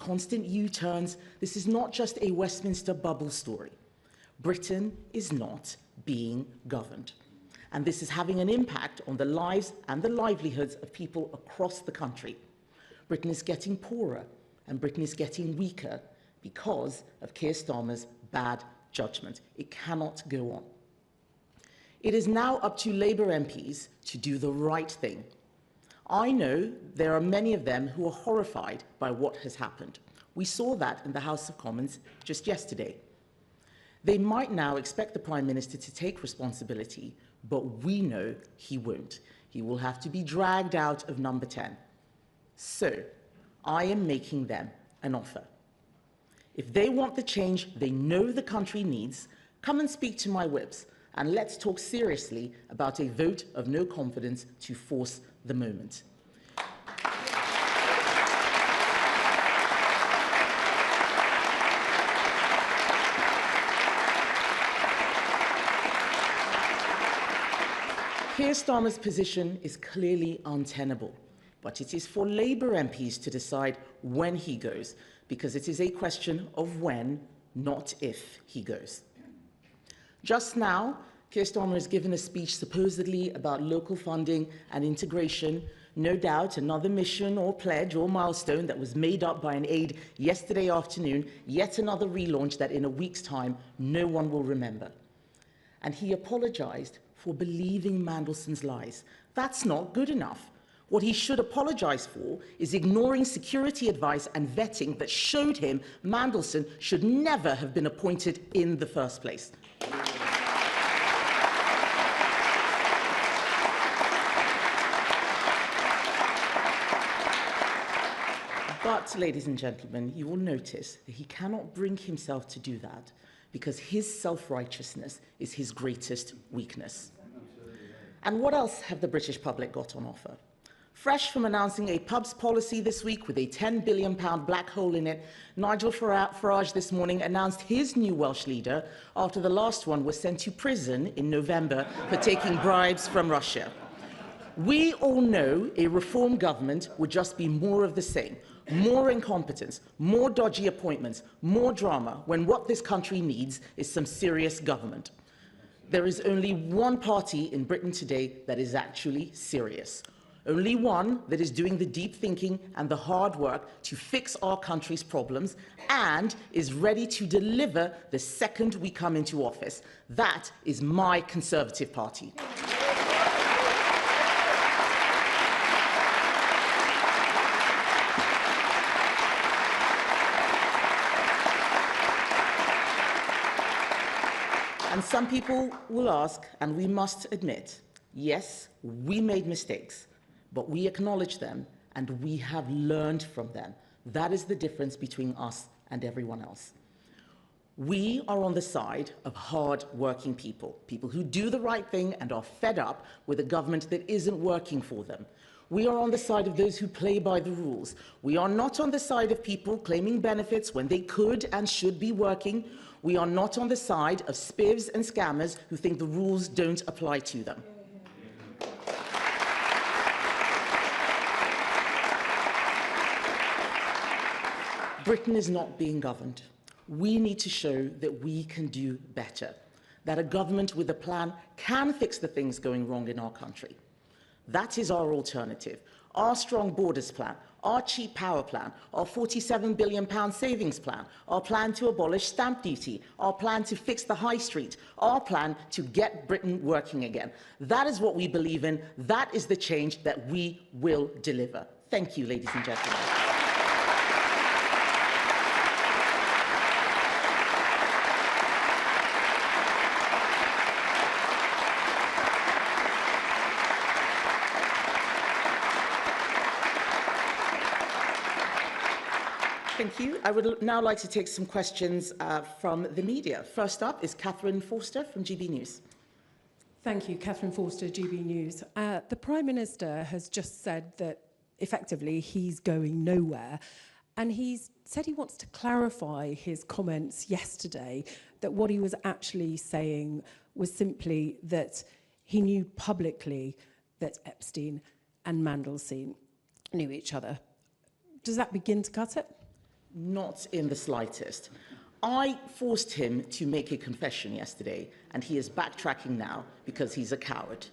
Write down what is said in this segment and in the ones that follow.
constant U-turns, this is not just a Westminster bubble story. Britain is not being governed. And this is having an impact on the lives and the livelihoods of people across the country. Britain is getting poorer, and Britain is getting weaker because of Keir Starmer's bad judgment. It cannot go on. It is now up to Labour MPs to do the right thing. I know there are many of them who are horrified by what has happened. We saw that in the House of Commons just yesterday. They might now expect the Prime Minister to take responsibility, but we know he won't. He will have to be dragged out of number 10. So, I am making them an offer. If they want the change they know the country needs, come and speak to my whips, and let's talk seriously about a vote of no confidence to force the moment. Keir Starmer's position is clearly untenable, but it is for Labour MPs to decide when he goes, because it is a question of when, not if, he goes. Just now, Keir Starmer has given a speech supposedly about local funding and integration, no doubt another mission or pledge or milestone that was made up by an aide yesterday afternoon, yet another relaunch that in a week's time no one will remember. And he apologised for believing Mandelson's lies. That's not good enough. What he should apologise for is ignoring security advice and vetting that showed him Mandelson should never have been appointed in the first place. But, ladies and gentlemen, you will notice that he cannot bring himself to do that because his self-righteousness is his greatest weakness. And what else have the British public got on offer? Fresh from announcing a pubs policy this week with a £10 billion black hole in it, Nigel Farage this morning announced his new Welsh leader after the last one was sent to prison in November for taking bribes from Russia. We all know a reform government would just be more of the same. More incompetence, more dodgy appointments, more drama, when what this country needs is some serious government. There is only one party in Britain today that is actually serious. Only one that is doing the deep thinking and the hard work to fix our country's problems and is ready to deliver the second we come into office. That is my Conservative Party. And some people will ask, and we must admit, yes, we made mistakes, but we acknowledge them and we have learned from them. That is the difference between us and everyone else. We are on the side of hard-working people, people who do the right thing and are fed up with a government that isn't working for them. We are on the side of those who play by the rules. We are not on the side of people claiming benefits when they could and should be working. We are not on the side of spivs and scammers who think the rules don't apply to them. Britain is not being governed. We need to show that we can do better, that a government with a plan can fix the things going wrong in our country. That is our alternative. Our strong borders plan, our cheap power plan, our £47 billion savings plan, our plan to abolish stamp duty, our plan to fix the high street, our plan to get Britain working again. That is what we believe in. That is the change that we will deliver. Thank you, ladies and gentlemen. Thank you. I would now like to take some questions from the media. First up is Catherine Forster from GB News. Thank you, Catherine Forster, GB News. The Prime Minister has just said that, effectively, he's going nowhere. And he's said he wants to clarify his comments yesterday, that what he was actually saying was simply that he knew publicly that Epstein and Mandelson knew each other. Does that begin to cut it? Not in the slightest. I forced him to make a confession yesterday, and he is backtracking now because he's a coward.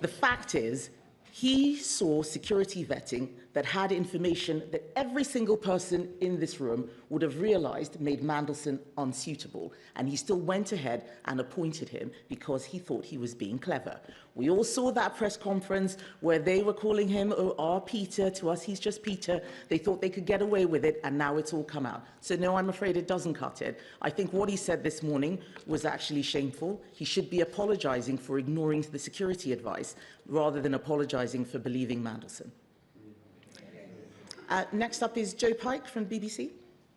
The fact is, he saw security vetting that had information that every single person in this room would have realized made Mandelson unsuitable, and he still went ahead and appointed him because he thought he was being clever. We all saw that press conference where they were calling him, oh, our Peter, to us he's just Peter. They thought they could get away with it, and now it's all come out. So no, I'm afraid it doesn't cut it. I think what he said this morning was actually shameful. He should be apologizing for ignoring the security advice rather than apologizing for believing Mandelson. Next up is Joe Pike from BBC.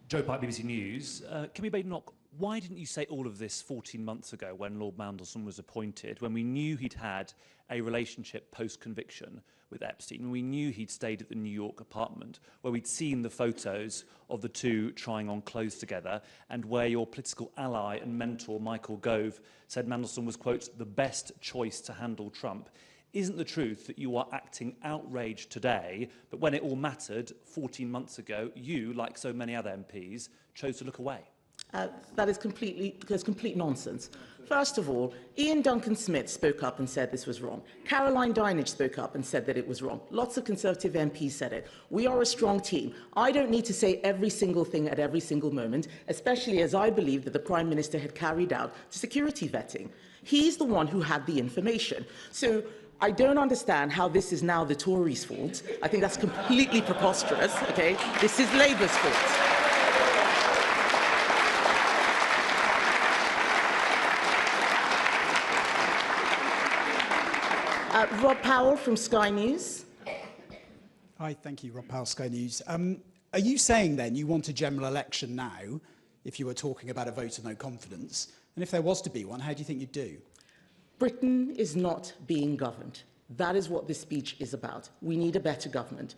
Joe Pike, BBC News. Kemi Badenoch, why didn't you say all of this 14 months ago when Lord Mandelson was appointed, when we knew he'd had a relationship post-conviction with Epstein, when we knew he'd stayed at the New York apartment, where we'd seen the photos of the two trying on clothes together, and where your political ally and mentor, Michael Gove, said Mandelson was, quote, the best choice to handle Trump? Isn't the truth that you are acting outraged today, but when it all mattered 14 months ago, you, like so many other MPs, chose to look away? That is complete nonsense. First of all, Ian Duncan Smith spoke up and said this was wrong. Caroline Dinenage spoke up and said that it was wrong. Lots of Conservative MPs said it. We are a strong team. I don't need to say every single thing at every single moment, especially as I believe that the Prime Minister had carried out security vetting. He's the one who had the information. So I don't understand how this is now the Tories' fault. I think that's completely preposterous, okay? This is Labour's fault. Rob Powell from Sky News. Hi, thank you, Rob Powell, Sky News. Are you saying then you want a general election now, if you were talking about a vote of no confidence? And if there was to be one, how do you think you'd do? Britain is not being governed. That is what this speech is about. We need a better government.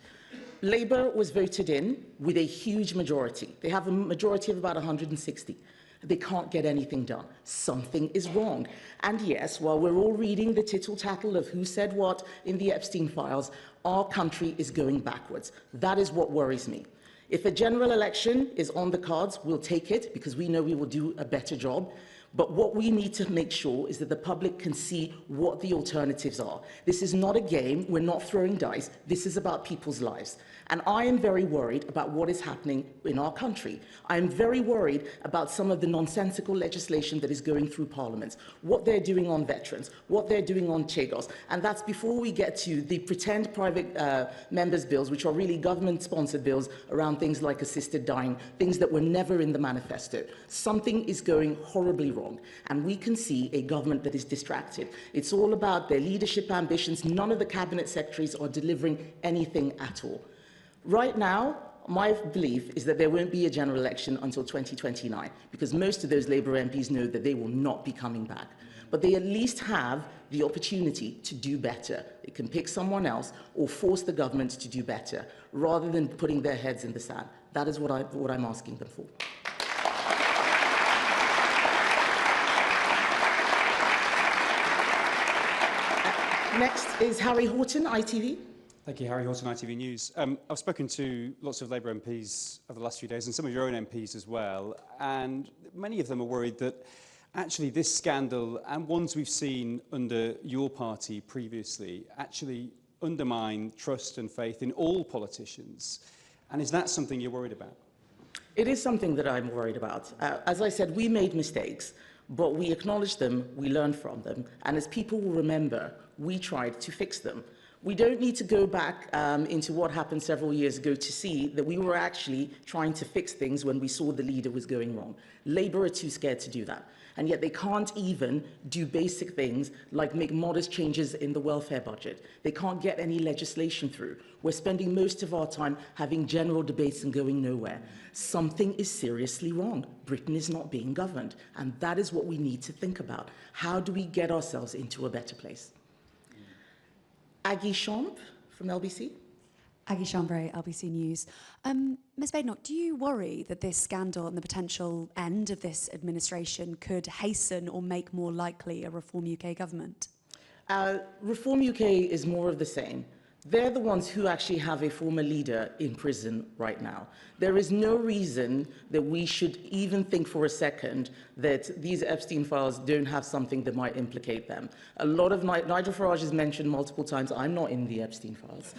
Labour was voted in with a huge majority. They have a majority of about 160. They can't get anything done. Something is wrong. And yes, while we're all reading the tittle-tattle of who said what in the Epstein files, our country is going backwards. That is what worries me. If a general election is on the cards, we'll take it because we know we will do a better job. But what we need to make sure is that the public can see what the alternatives are. This is not a game. We're not throwing dice. This is about people's lives. And I am very worried about what is happening in our country. I am very worried about some of the nonsensical legislation that is going through Parliament, what they're doing on veterans, what they're doing on Chagos. And that's before we get to the pretend private members' bills, which are really government-sponsored bills around things like assisted dying, things that were never in the manifesto. Something is going horribly wrong, and we can see a government that is distracted. It's all about their leadership ambitions. None of the cabinet secretaries are delivering anything at all. Right now, my belief is that there won't be a general election until 2029, because most of those Labour MPs know that they will not be coming back. But they at least have the opportunity to do better. They can pick someone else or force the government to do better, rather than putting their heads in the sand. That is what I'm asking them for. Next is Harry Horton, ITV. Thank you, Harry Horton, ITV News. I've spoken to lots of Labour MPs over the last few days, and some of your own MPs as well, and many of them are worried that actually this scandal, and ones we've seen under your party previously, actually undermine trust and faith in all politicians. And is that something you're worried about? It is something that I'm worried about. As I said, we made mistakes, but we acknowledged them, we learned from them, and as people will remember, we tried to fix them. We don't need to go back into what happened several years ago to see that we were actually trying to fix things when we saw the leader was going wrong. Labour are too scared to do that. And yet they can't even do basic things like make modest changes in the welfare budget. They can't get any legislation through. We're spending most of our time having general debates and going nowhere. Something is seriously wrong. Britain is not being governed. And that is what we need to think about. How do we get ourselves into a better place? Aggie Champ from LBC. Aggie Chambray, LBC News. Ms Badenoch, do you worry that this scandal and the potential end of this administration could hasten or make more likely a Reform UK government? Reform UK is more of the same. They're the ones who actually have a former leader in prison right now. There is no reason that we should even think for a second that these Epstein files don't have something that might implicate them. A lot of Nigel Farage has mentioned multiple times, I'm not in the Epstein files.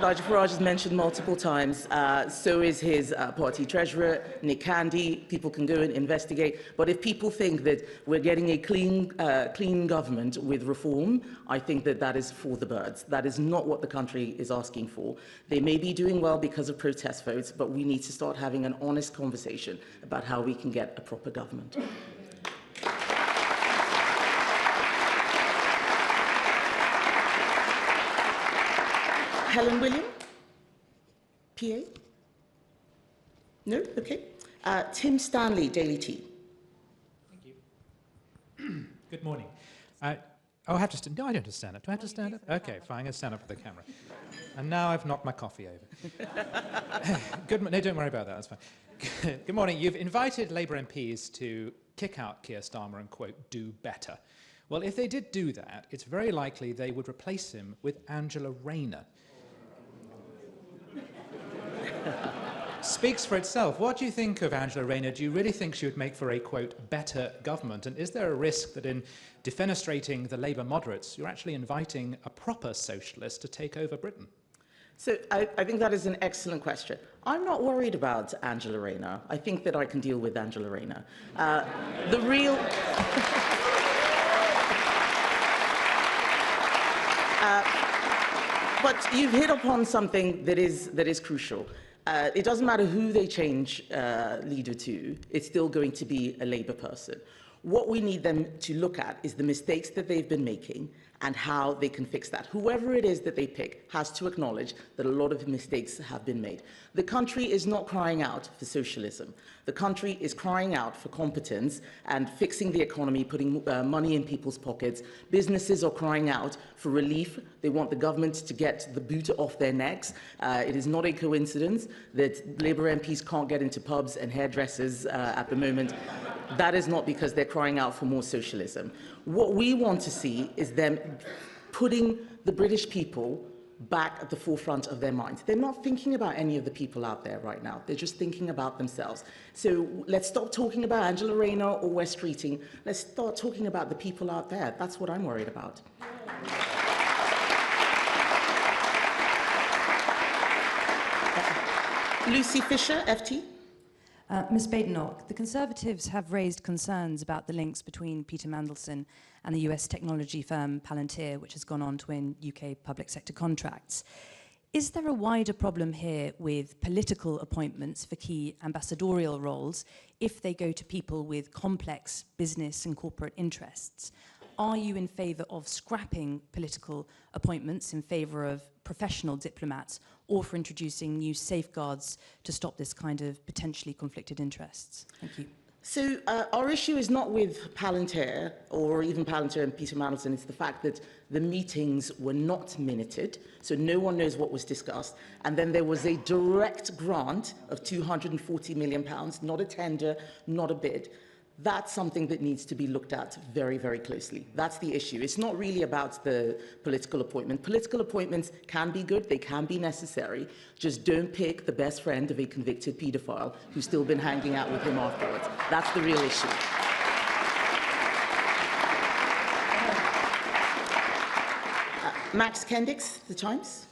Nigel Farage has mentioned multiple times, so is his party treasurer, Nick Candy. People can go and investigate. But if people think that we're getting a clean government with reform, I think that that is for the birds. That is not what the country is asking for. They may be doing well because of protest votes, but we need to start having an honest conversation about how we can get a proper government. Helen William? PA? No? Okay. Tim Stanley, Daily Tea. Thank you. Good morning. Oh, I have to stand. No, I don't have to stand up. Do I have to stand up? Okay, fine. I'm going to stand up for the camera. And now I've knocked my coffee over. No, don't worry about that. That's fine. Good morning. You've invited Labour MPs to kick out Keir Starmer and, quote, do better. Well, if they did do that, it's very likely they would replace him with Angela Rayner. Speaks for itself. What do you think of Angela Rayner? Do you really think she would make for a, quote, better government? And is there a risk that in defenestrating the Labour moderates, you're actually inviting a proper socialist to take over Britain? So I think that is an excellent question. I'm not worried about Angela Rayner. I think that I can deal with Angela Rayner. The real... But you've hit upon something that is crucial. It doesn't matter who they change leader to, it's still going to be a Labour person. What we need them to look at is the mistakes that they've been making and how they can fix that. Whoever it is that they pick has to acknowledge that a lot of mistakes have been made. The country is not crying out for socialism. The country is crying out for competence and fixing the economy, putting money in people's pockets. Businesses are crying out for relief. They want the government to get the boot off their necks. It is not a coincidence that Labour MPs can't get into pubs and hairdressers at the moment. That is not because they're crying out for more socialism. What we want to see is them putting the British people back at the forefront of their minds. They're not thinking about any of the people out there right now. They're just thinking about themselves. So let's stop talking about Angela Rayner or West Streeting. Let's start talking about the people out there. That's what I'm worried about. Lucy Fisher, FT. Ms Badenoch, the Conservatives have raised concerns about the links between Peter Mandelson and the US technology firm Palantir, which has gone on to win UK public sector contracts. Is there a wider problem here with political appointments for key ambassadorial roles if they go to people with complex business and corporate interests? Are you in favour of scrapping political appointments in favour of professional diplomats, or for introducing new safeguards to stop this kind of potentially conflicted interests? Thank you. So our issue is not with Palantir, or even Palantir and Peter Mandelson. It's the fact that the meetings were not minuted, so no one knows what was discussed. And then there was a direct grant of £240 million, not a tender, not a bid. That's something that needs to be looked at very, very closely. That's the issue. It's not really about the political appointment. Political appointments can be good, they can be necessary. Just don't pick the best friend of a convicted paedophile who's still been hanging out with him afterwards. That's the real issue. Max Kendix, The Times.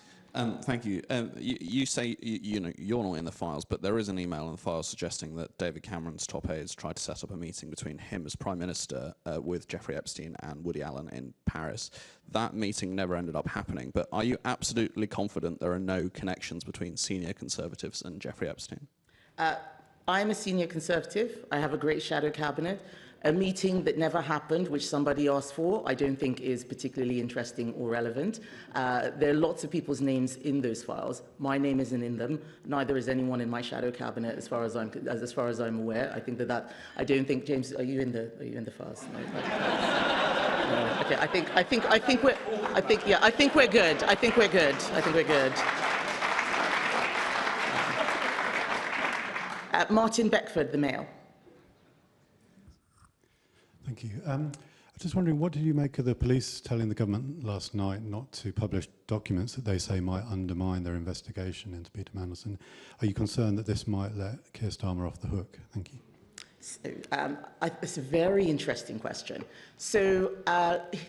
Thank you. You say you know you're not in the files, but there is an email in the files suggesting that David Cameron's top aides tried to set up a meeting between him as Prime Minister with Jeffrey Epstein and Woody Allen in Paris. That meeting never ended up happening, but are you absolutely confident there are no connections between senior Conservatives and Jeffrey Epstein? I'm a senior Conservative. I have a great shadow cabinet. A meeting that never happened, which somebody asked for, I don't think is particularly interesting or relevant. There are lots of people's names in those files. My name isn't in them. Neither is anyone in my shadow cabinet, as far as I'm aware. I think that I don't think, James, are you in the files? No. No. Okay. I think we're good. I think we're good. Martin Beckford, The Mail. Thank you. I'm just wondering, what did you make of the police telling the government last night not to publish documents that they say might undermine their investigation into Peter Mandelson? Are you concerned that this might let Keir Starmer off the hook? Thank you. So, it's a very interesting question. So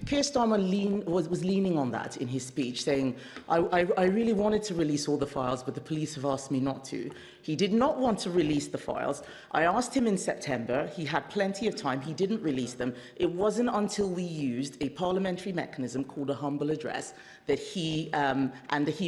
Keir Starmer was leaning on that in his speech, saying, I really wanted to release all the files, but the police have asked me not to. He did not want to release the files. I asked him in September. He had plenty of time. He didn't release them. It wasn't until we used a parliamentary mechanism called a humble address that he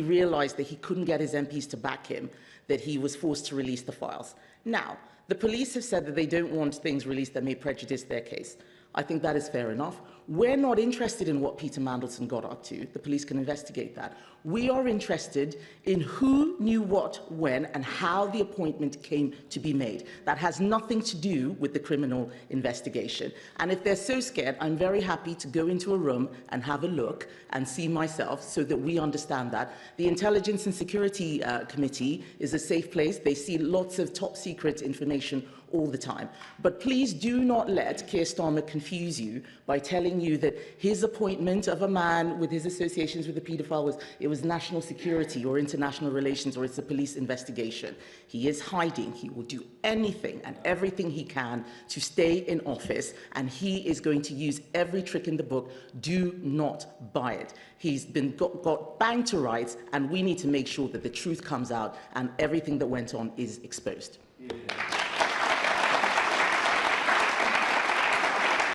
realised that he couldn't get his MPs to back him, that he was forced to release the files. Now, the police have said that they don't want things released that may prejudice their case. I think that is fair enough. We're not interested in what Peter Mandelson got up to. The police can investigate that. We are interested in who knew what, when, and how the appointment came to be made. That has nothing to do with the criminal investigation. And if they're so scared, I'm very happy to go into a room and have a look and see myself so that we understand that. The Intelligence and Security Committee is a safe place. They see lots of top secret information all the time. But please do not let Keir Starmer confuse you by telling you that his appointment of a man with his associations with the paedophile was national security or international relations or it's a police investigation. He is hiding. He will do anything and everything he can to stay in office, and he is going to use every trick in the book. Do not buy it. He's been got banged to rights, and we need to make sure that the truth comes out and everything that went on is exposed.